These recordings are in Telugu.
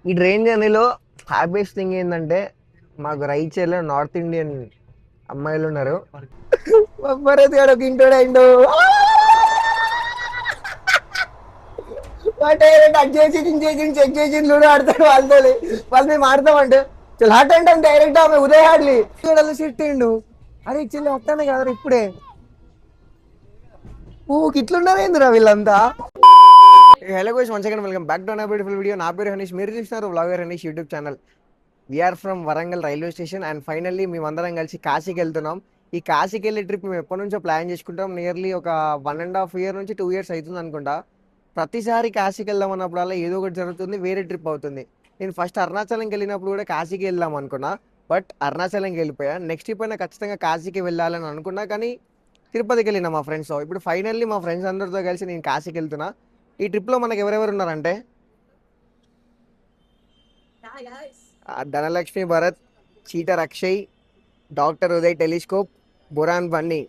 ఈ ట్రైన్ జర్నీలో హ్యాపీయెస్ట్ థింగ్ ఏంటంటే మాకు రైచర్లో నార్త్ ఇండియన్ అమ్మాయిలు ఉన్నారు. భరత్ గారు ఒక ఇంటోడు అయిండు. టక్ చేసి చెక్ చేసి లూడో ఆడతాడు వాళ్ళతో. వాళ్ళు మేము ఆడతామంటే చాలా హాట్ అంటాం డైరెక్ట్ ఆమె ఉదయ్ హాడ్లీ సిట్టిండు. అరే చిల్లి వస్తాను కదా ఇప్పుడే. ఇట్లున్నారు ఏందిరా వీళ్ళంతా. Hello guys, once again welcome back to another beautiful video. నా పేరు హనీష్, మీరు చూస్తున్నారు vlogger Hanish YouTube channel. We are from Warangal railway station and finally మేమందరం కలిసి కాశీకి వెళ్తున్నాం. ఈ కాశీకి వెళ్ళే ట్రిప్ మేము ఎప్పటి నుంచో ప్లాన్ చేసుకుంటాం. నియర్లీ ఒక 1.5 year నుంచి 2 years అవుతుంది అనుకుంటా. ప్రతిసారి కాశీకి వెళ్దాం అన్నప్పుడల్లా ఏదో ఒకటి జరుగుతుంది, వేరే ట్రిప్ అవుతుంది. నేను ఫస్ట్ అరుణాచలంకి వెళ్ళినప్పుడు కూడా కాశీకి వెళ్దాం అనుకున్నా, బట్ అరుణాచలంకి వెళ్ళిపోయా. నెక్స్ట్ ట్రిప్ అయినా ఖచ్చితంగా కాశీకి వెళ్ళాలని అనుకున్నా, కానీ తిరుపతికి వెళ్ళినా మా ఫ్రెండ్స్తో. ఇప్పుడు ఫైనల్లీ మా ఫ్రెండ్స్ అందరితో కలిసి నేను కాశీకి వెళ్తున్నా. ఈ ట్రిప్లో మనకు ఎవరెవరు ఉన్నారంటే Dhanalakshmi Bharat, cheater Akshay, doctor Uday telescope, Burhan Bunny.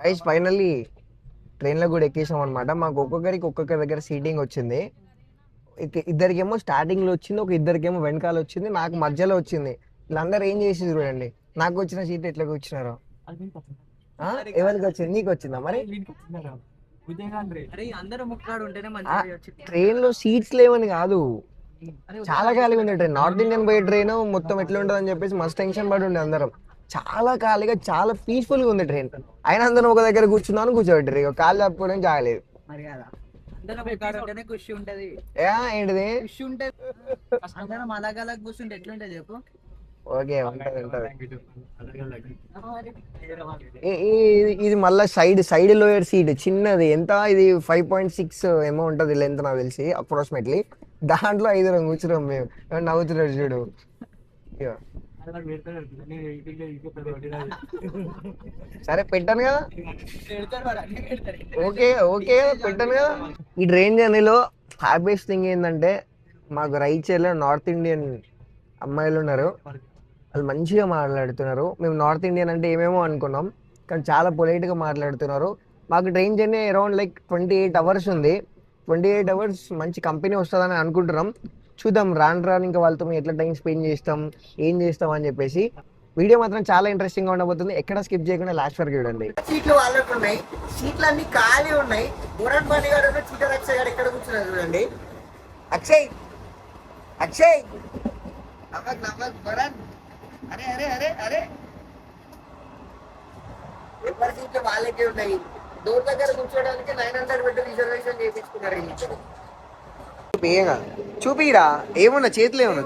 Guys finally ట్రైన్లో కూడా ఎక్కేసాం అనమాట. మాకు ఒక్కొక్కరికి ఒక్కొక్క దగ్గర సీటింగ్ వచ్చింది. ఇద్దరికేమో స్టార్టింగ్లో వచ్చింది, ఒక ఇద్దరికేమో వెనకాల వచ్చింది, నాకు మధ్యలో వచ్చింది. వీళ్ళందరూ ఏం చేసి చూడండి, నాకు వచ్చిన సీట్ ఎట్లా కూర్చున్నారో. ఎవరికి వచ్చింది? నీకు వచ్చిందా మరి? ట్రైన్ లో సీట్స్ లేవని కాదు, చాలా ఖాళీగా ఉంది ట్రైన్. నార్త్ ఇండియన్ పోయే ట్రైన్ మొత్తం ఎట్లా ఉంటుంది అని చెప్పేసి మస్తు టెన్షన్ పడి ఉండే అందరం. చాలా ఖాళీగా, చాలా పీస్ఫుల్ గా ఉంది ట్రైన్. అయినా అందరం ఒక దగ్గర కూర్చున్నాను, కూర్చోబెట్టారు. ఇక కాళ్ళు తప్పుకోవడం జాగలేదు. ఏంటిది? ఓకే, ఉంటది ఉంటది. ఇది మళ్ళీ సైడ్ సైడ్ లోయర్ సీట్ చిన్నది. ఎంత ఇది? 5.6 ఏమో ఉంటది లెంత్ నాకు తెలిసి అప్రాక్సిమేట్లీ. దాంట్లో 5 కూర్చున్నాం మేము. నవ్వుతున్నాడు చూడు. సరే పెట్టాను కదా, ఓకే ఓకే పెట్టాను కదా. ఈ ట్రైన్ జర్నీలో హ్యాపీయెస్ట్ థింగ్ ఏంటంటే మాకు రైచర్లో నార్త్ ఇండియన్ అమ్మాయిలు ఉన్నారు. వాళ్ళు మంచిగా మాట్లాడుతున్నారు. మేము నార్త్ ఇండియన్ అంటే ఏమేమో అనుకున్నాం, కానీ చాలా పొలైట్గా మాట్లాడుతున్నారు. మాకు train journey around like 28 hours ఉంది. 28 hours మంచి కంపెనీ వస్తుందని అనుకుంటున్నాం. చూద్దాం రాను రాను ఇంకా వాళ్ళతో ఎట్లా టైం స్పెండ్ చేస్తాం, ఏం చేస్తాం అని చెప్పేసి. వీడియో మాత్రం చాలా ఇంట్రెస్టింగ్ గా ఉండబోతుంది. ఎక్కడ స్కిప్ చేయకుండా లాస్ట్ వరకు చూడండి. సీట్లు వాళ్ళకు ఉన్నాయి, సీట్లు అన్ని ఖాళీ ఉన్నాయి. బురాన్ బాని గారు, చీటర్ అక్షయ్ గారు ఎక్కడ కూర్చున్నారు చూడండి. అక్షయ్ అక్షయ్ నవ్వక్ నవ్వక్ బురాన్. అరే అరే అరే అరే, ఎవరి సీట్లు వాళ్ళకే ఉన్నాయి. డోర్ దగ్గర కూర్చోడానికి 900 పెట్టి రిజర్వేషన్ చేయించుకున్నారు. ఏం కాదు, చూపిరా. ఏమున్నా చేతిలో ఏమన్నా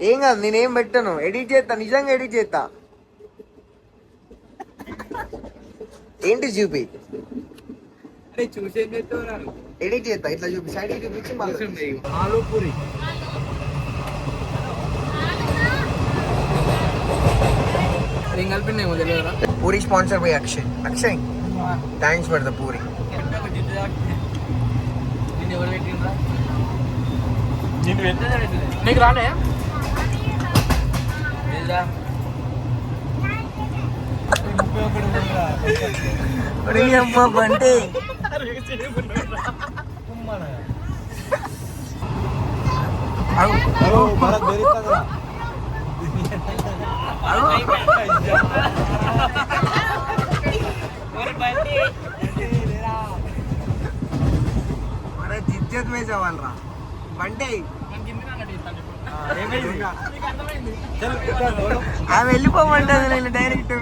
ఏం కాదు, నేనేం పెట్టాను. ఎడిట్ చేస్తా, నిజంగా ఎడిట్ చేస్తా. ఏంటి చూపి, ఎడిట్ చేస్తా. ఇట్లా చూపి, సైడ్ చూపించి మళ్ళీ puri sponsor by Akshay. Akshay thanks for the puri. నీకు రానే అమ్మ బంటే जिज्जत में सवाल रहा बंटे. ఆమె వెళ్ళిపోమంటది నేను డైరెక్ట్.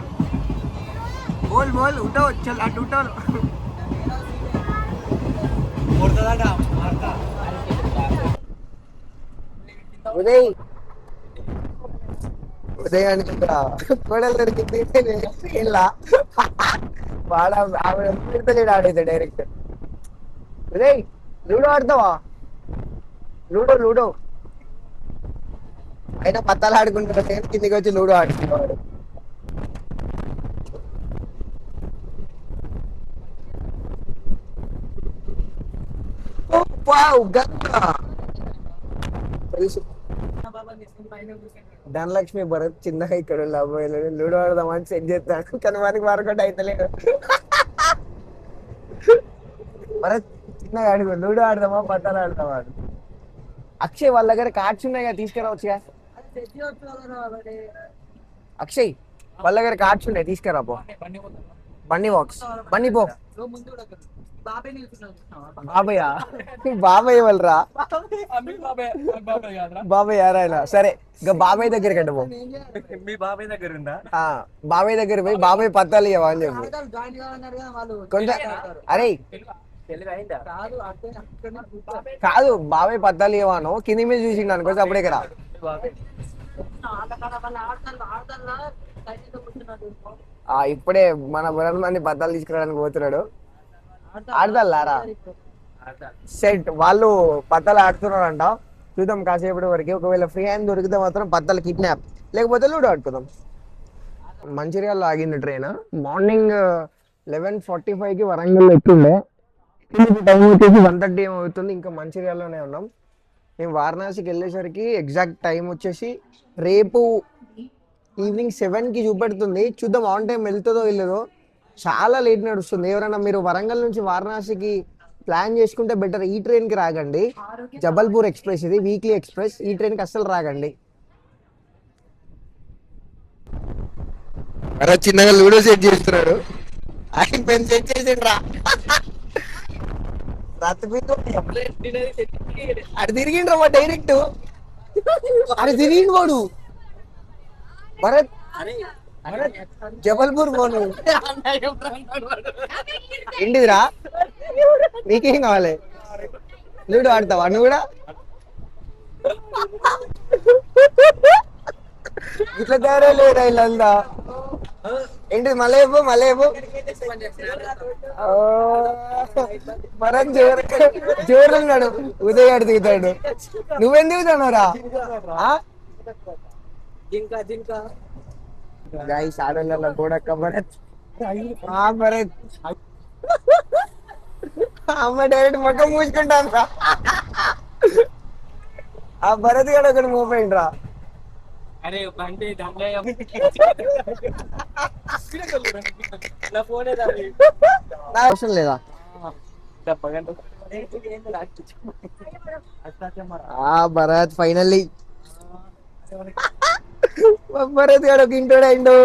బోల్ బోల్ ఉఠో, చల్ అటు ఉఠో. ఉదయ్ ఉదయానికి కోడలు దొరికింది. వాడ ఆవిడ పెడతలేడు, ఆడేది డైరెక్ట్. ఉదయ్ లూడో ఆడతావా? లూడో లూడో అయినా పత్తాలు ఆడుకుంటాడు. నేను కిందికి వచ్చి లూడో ఆడుకునేవాడు. తెలుసు ధనలక్ష్మి భరత్ చిన్నగా ఇక్కడ అబ్బాయిలు లూడో ఆడదామని సెట్ చేస్తాను కానీ వారికి వర్కౌట్ అయితలేదు. భరత్ చిన్నగా అడుగు లూడో ఆడదామా పట్టాలు ఆడదామా అని. అక్షయ్ వాళ్ళ దగ్గర కార్డ్స్ ఉన్నాయి కదా తీసుకురావచ్చుగా. అక్షయ్ వాళ్ళ దగ్గర కార్డ్స్ ఉన్నాయి తీసుకురా పో. బండి బాక్స్ బండి పో. బాబయ్యా బాబాయ్ వాళ్ళరా బాబాయ్ యారాయన సరే ఇంకా బాబాయ్ దగ్గరికి అంటే పో. మీ బాబాయ్ దగ్గర ఉందా? బాబాయ్ దగ్గర పోయి బాబాయ్ పత్తాలు ఇవ్వ అని చెప్పు కొంచెం. అరే కాదు బాబాయ్ పత్తాలు ఇవ్వను కింది మీద చూసిండు అనుకో అప్పుడే కదా. ఇప్పుడే మన బురం మంది పత్తాలు తీసుకురావడానికి పోతున్నాడు. ఆడతారా సెట్ వాళ్ళు పత్తాలు ఆడుతున్నారంట. చూద్దాం కాసేపటి వరకు. ఒకవేళ ఫ్రీ హ్యాండ్ దొరికితే మాత్రం పత్తాలు కిడ్నాప్, లేకపోతే లూడో ఆడుకుందాం. మంచిర్యాలలో ఆగింది ట్రైన్. మార్నింగ్ 11:45కి వరంగల్ ఎక్కిండే. టైం వచ్చేసి 1:30 ఏమవుతుంది. ఇంకా మంచిర్యాలలోనే ఉన్నాం. మేము వారణాసికి వెళ్ళేసరికి ఎగ్జాక్ట్ టైం వచ్చేసి రేపు ఈవినింగ్ 7కి చూపెడుతుంది. చూద్దాం ఆన్ టైం వెళ్తుందో వెళ్ళదో. చాలా లేట్ నడుస్తుంది. ఎవరైనా మీరు వరంగల్ నుంచి వారణాసికి ప్లాన్ చేసుకుంటే బెటర్ ఈ ట్రైన్కి రాగండి. జబల్పూర్ ఎక్స్ప్రెస్ ఇది, వీక్లీ ఎక్స్ప్రెస్. ఈ ట్రైన్కి అస్సలు రాగండి. చిన్నగా లూడో సెట్ చేస్తున్నాడు. ఆయన పెన్ సెట్ చేసిండ్రా. అది తిరిగిండ్రా మా డైరెక్ట్. అది తిరిగిండు వాడు. భరత్ జబల్పూర్ పోను ఏంటిదిరా నీకేం కావాలి? లూడో ఆడతావా నువ్వు కూడా? ఇట్లా తయారే లేదా వీళ్ళంతా. ఏంటిది మళ్ళీ భరత్ జోరు ఉన్నాడు. ఉదయ్ గారు దిగుతాడు. నువ్వేం దిగుతున్నావురా? గైస్ ఆడోళ్ళ కూడా భరత్ భరత్ అమ్మ డైరెక్ట్ మొక్క మూసుకుంటాను రా. ఆ భరత్ గారు ఒకటి మూవ్ రా. అరే బండి అవసరం లేదా? భరత్ ఫైనల్లీ భరత్ గారు ఒక ఇంటోడు అయిండు.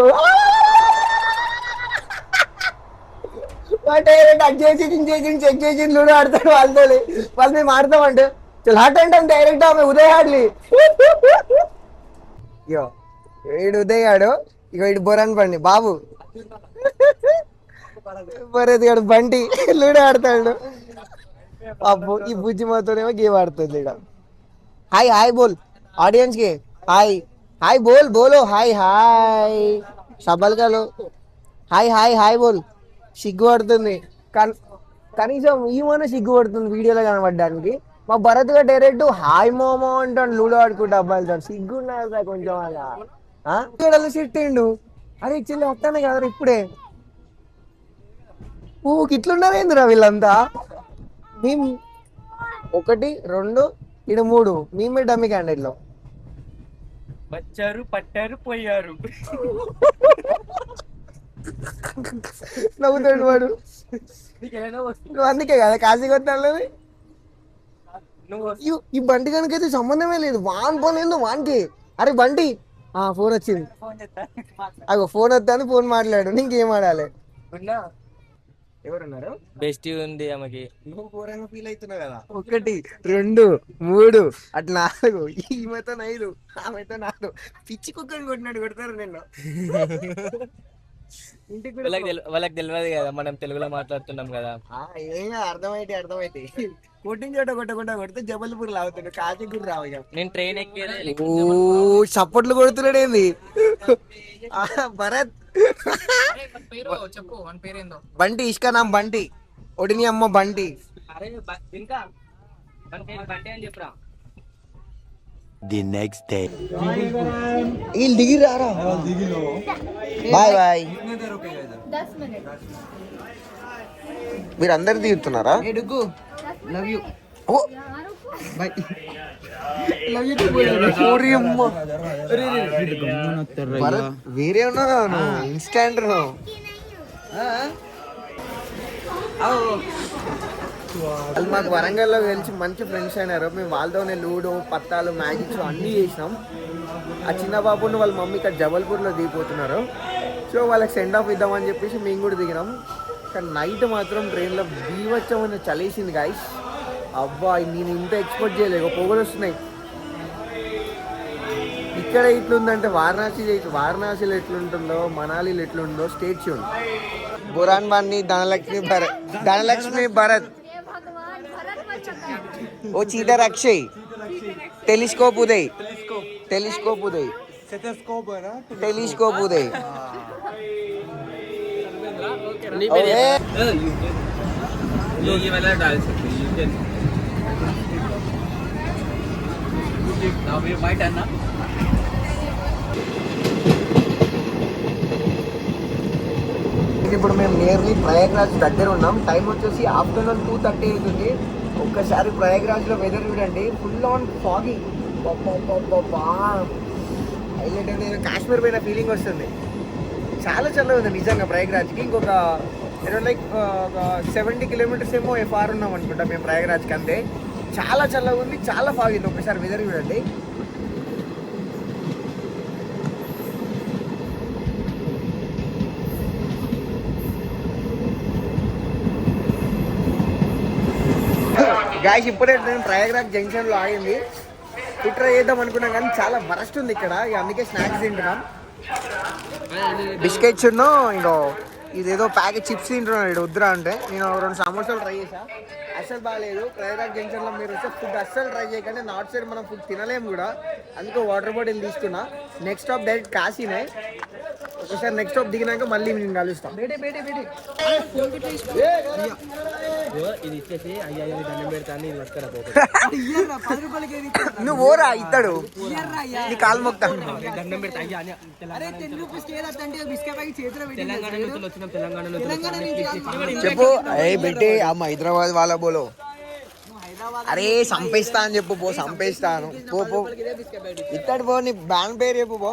చెక్ చేసి లూడో ఆడతాడు వాళ్ళతో. వాళ్ళు మేము ఆడతామంటే చాలా హాట్ అంటాం డైరెక్ట్. ఆమె ఉదయ్ ఆడలి. ఇగో వీడు ఉదయ్ గాడు, ఇగో వీడు బొరాన్ బండి బాబు. భరత్ గాడు బండి లూడో ఆడతాడు. అబ్బో ఈ బుజ్జి మాతోనేమో గేమ్ ఆడుతుంది. ఇక్కడ హాయ్ హాయ్ బోల్ ఆడియన్స్ కి. హాయ్ హాయ్ బోలో హాయ్ హాయ్ సబల్గాలో హాయ్ హాయ్ హాయ్ బోల్. సిగ్గుపడుతుంది కనీసం ఈమెనే సిగ్గుపడుతుంది వీడియోలో కనబడడానికి. మా భరత్ గా డైరెక్ట్ హాయ్ మోమో అంటాడు లూడో ఆడుకుంటా అబ్బాయిలతో. సిగ్గున్నా కొంచెం అలా సిట్టిండు. అరే చెల్లి వస్తానే కదా ఇప్పుడే. ఇట్లున్నారేందిరా వీళ్ళంతా. మేము 1 2 ఇడు 3 మేమే డమ్మి క్యాండిడేట్లో. వచ్చారు పట్టారు పోయారు. నవ్వుతాడు వాడు. నువ్వు అందుకే కదా కాశీకి వస్తాను. ఈ బండి కనుకైతే సంబంధమే లేదు. వాన్ ఫోన్ ఏందో వానికి. అరే బండి ఫోన్ వచ్చింది. అగో ఫోన్ వస్తాను ఫోన్ మాట్లాడు. నీకేం ఆడాలి? ఎవరున్నారు? బెస్ట్ ఉంది ఆమెకి. నువ్వు ఘోరంగా ఫీల్ అవుతున్నావు కదా. 1 2 3 అట్లా 4 ఈమెతో 5 ఆమెతో 4 పిచ్చి కుక్కని కొట్టినట్టు కొడతారు నిన్ను. వాళ్ళకి తెలియదు కదా మనం తెలుగులో మాట్లాడుతున్నాం కదా. ఏం అర్థమైతే కొట్టిన చోట కొట్టకుండా కొడితే జబల్పూర్ లాగుతాడు. కాశీపూర్ రావు. నేను ట్రైన్ ఎక్కి చప్పట్లు కొడుతున్నాడు ఏంది భరత్? బంటి ఇష్కా నామ్ బంటి. ఒడిని అమ్మ బంటి. The next day. వీళ్ళు దిగిరారా? Bye bye. 10 minutes. మీరు అందరు దిగుతున్నారా? Love you. ఓ భరత్ వేరే ఉన్నావు ఇన్స్టాంట్ వాళ్ళు మాకు వరంగల్లో తెలిసి మంచి ఫ్రెండ్స్ అయినారు. మేము వాళ్ళతోనే లూడో పత్తాలు మ్యాజిక్స్ అన్నీ చేసినాం. ఆ చిన్న బాబుని వాళ్ళ మమ్మీ ఇక్కడ జబల్పూర్లో దిగిపోతున్నారు. సో వాళ్ళకి సెండ్ ఆఫ్ ఇద్దామని చెప్పేసి మేము కూడా దిగినాం. కానీ నైట్ మాత్రం ట్రైన్లో బీవచ్చమైన చలేసింది గాయస్. అబ్బా నేను ఇంత ఎక్స్పెక్ట్ చేయలేదు. పొగలు వస్తున్నాయి. ఇక్కడ ఇట్లుందంటే వారణాసిలో ఎట్లుంటుందో మనాలిలో ఎట్లుందో స్టేట్ ట్యూన్. బురాన్ బాన్ని ధనలక్ష్మి భరత్ ఓ చీటర్ అక్షయ్ టెలిస్కోప్ ఉదయ్ ये वाला डाल सकते हैं you can now we my turn ना ఇప్పుడు మేము నియర్లీ ప్రయాగ్రాజ్ దగ్గర ఉన్నాం. టైం వచ్చేసి ఆఫ్టర్నూన్ 2:30 అవుతుంది. ఒక్కసారి ప్రయాగ్రాజ్లో వెదర్ చూడండి, ఫుల్ ఆన్ ఫాగి. హైలైట్ అంటే కాశ్మీర్ పైన ఫీలింగ్ వస్తుంది. చాలా చల్లగా ఉంది నిజంగా ప్రయాగ్రాజ్కి. ఇంకొక లైక్ ఒక 70 కిలోమీటర్స్ ఏమో ఎఫ్ఆర్ ఉన్నాం అనుకుంటా మేము ప్రయాగ్రాజ్కి. అంతే చాలా చల్లగా ఉంది, చాలా ఫాగింది. ఒకసారి వెదర్ చూడండి. గాయస్ ఇప్పుడే నేను ప్రయాగ్రాజ్ జంక్షన్లో ఆగింది. ట్రై చేద్దాం అనుకున్నాం కానీ చాలా వరస్ట్ ఉంది ఇక్కడ. అందుకే స్నాక్స్ తింటున్నాం. బిస్కెట్స్ ఉన్నో ఇంకో ఇదేదో ప్యాకెట్ చిప్స్ తింటున్నాడు ఇక్కడ వద్దురా అంటే. నేను 2 సమోసాలు ట్రై చేసా, అస్సలు బాగాలేదు. ప్రయాగ్రాజ్ జంక్షన్లో మీరు వస్తే ఫుడ్ అస్సలు ట్రై చేయకండి. నార్త్ సైడ్ మనం ఫుడ్ తినలేము కూడా. అందుకే వాటర్ బాటిల్ తీసుకున్నా. నెక్స్ట్ స్టాప్ డైరెక్ట్ కాశీనే. ఒకసారి నెక్స్ట్ స్టాప్ దిగినాక మళ్ళీ నేను కలుస్తాం. ఇది ఇచ్చేసి అయ్యా దండం పెడతాను ఇది పట్టుకురా నువ్వు ఓరా ఇస్తాడు నీ కాలు మొక్తాను దండం పెడతా అయ్యా తెలంగాణలో చెప్పు. ఏ బెట్టి అమ్మ హైదరాబాద్ వాళ్ళ బోలో అరే సంపేస్తా అని చెప్పు. పో సంపేస్తాను పో ఇస్తాడు. పో నీ బ్యాన్ పేరు చెప్పు. పో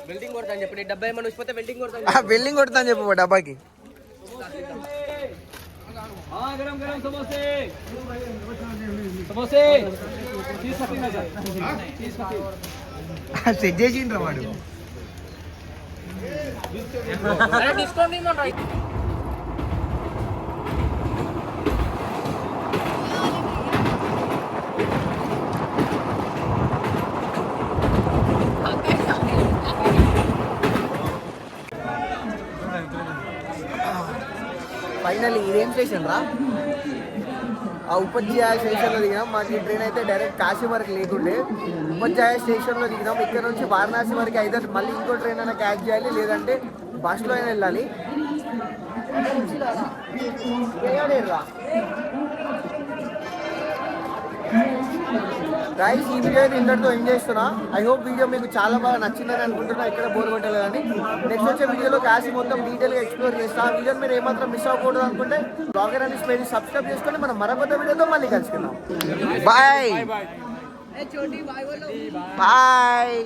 వెల్డింగ్ కొడతాను చెప్పు. డబ్బా ఏమన్నా వచ్చిపోతే వెల్డింగ్ కొడతాను. వెల్డింగ్ కొడతాను చెప్పు డబ్బాకి. गरम गरम समोसे समोसे సెట్ చేసిండ్రా వాడు. డిస్కౌంట్ ఇవ్వండి. ఫైనల్లీ ఇదేం స్టేషన్ రా? ఆ ఉపాధ్యాయ స్టేషన్లో దిగినాం. మాకు ఈ ట్రైన్ అయితే డైరెక్ట్ కాశీ వరకు లేకుండే. ఉపాధ్యాయ స్టేషన్లో దిగినాం. ఇక్కడ నుంచి వారణాసి వరకు అయితే మళ్ళీ ఇంకో ట్రైన్ అయినా క్యాచ్ చేయాలి, లేదంటే బస్లో అయినా వెళ్ళాలి. గైస్ ఈ వీడియో అయితే ఇంతటితో ఎంజాయ్ చేస్తున్నా. ఐ హోప్ వీడియో మీకు చాలా బాగా నచ్చిందని అనుకుంటున్నా. ఇక్కడ బోర్ కొట్టలేదని. నెక్స్ట్ వచ్చే వీడియోలో కాశీ మొత్తం డీటెయిల్గా ఎక్స్ప్లోర్ చేస్తా. ఆ వీడియోని మీరు ఏమాత్రం మిస్ అవ్వకూడదు అనుకుంటే బ్లాగర్ అని పేజ్ సబ్స్క్రైబ్ చేసుకొని మనం మరొక వీడియోతో మళ్ళీ కలుసుకుందాం. Bye bye.